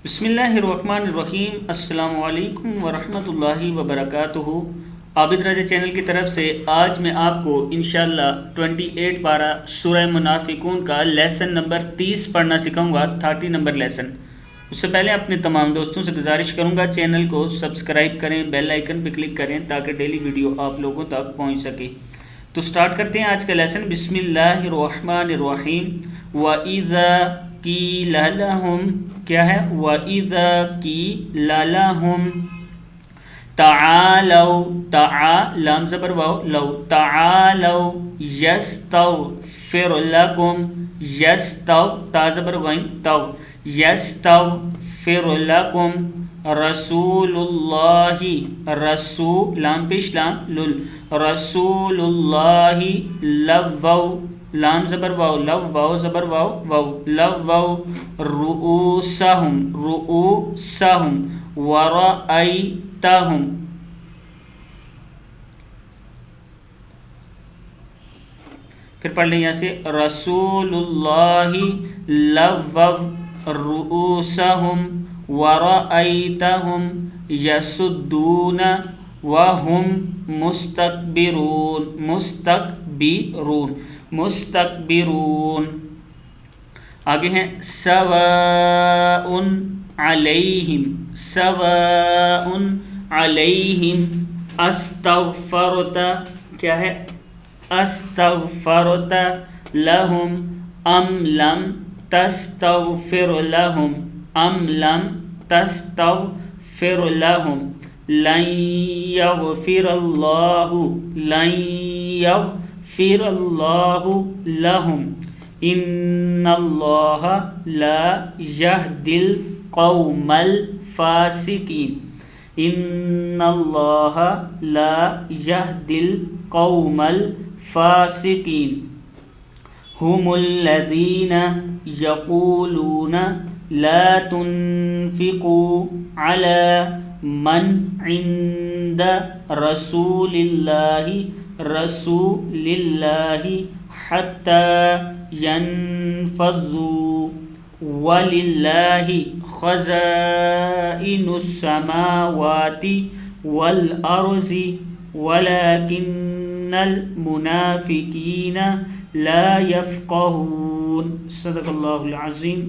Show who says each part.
Speaker 1: بسم اللہ الرحمن الرحیم۔ السلام علیکم ورحمۃ اللہ وبرکاتہ۔ عابد راجہ چینل کی طرف سے آج میں آپ کو انشاءاللہ 28 پارہ سورہ منافقون کا لیسن نمبر 30 پڑھنا سکھاؤں گا، 30 نمبر لیسن۔ اس سے پہلے اپنے تمام دوستوں سے گزارش کروں گا چینل کو سبسکرائب کریں، بیل آئیکن پہ کلک کریں تاکہ ڈیلی ویڈیو آپ لوگوں تک پہنچ سکے۔ تو سٹارٹ کرتے ہیں آج کا لیسن۔ بسم اللہ الرحمن الرحیم۔ وَإِذَا قِيلَ لَهُمْ کیا ہے؟ وَإِذَا قِيلَ لَهُمْ تعالوا لام زبر واو لو تعالوا يستغفر لكم تا زبر غین تو يستغفر لكم رسول اللہ لام پیش لام لل رسول اللہ لووا لام زبر واو لو واو زبر واو واو لووا رؤوسہم ورأیتہم پھر پڑھ لیں یہاں سے رسول اللہ لووا رؤوسہم ورأیتہم یسدون وہم مستکبرون۔ آگے ہیں سواء علیہم استغفرت کیا ہے؟ استغفرت لہم ام لم تستغفر لہم لن یغفر اللہ لہم ان اللہ لا یہدی القوم الفاسقین هم الذین یقولون لا تنفقوا على من عند رسول اللہ حتی ينفضوا وللہ خزائن السماوات والارض ولكن المنافقین لا يفقهون۔ صدق اللہ العظیم۔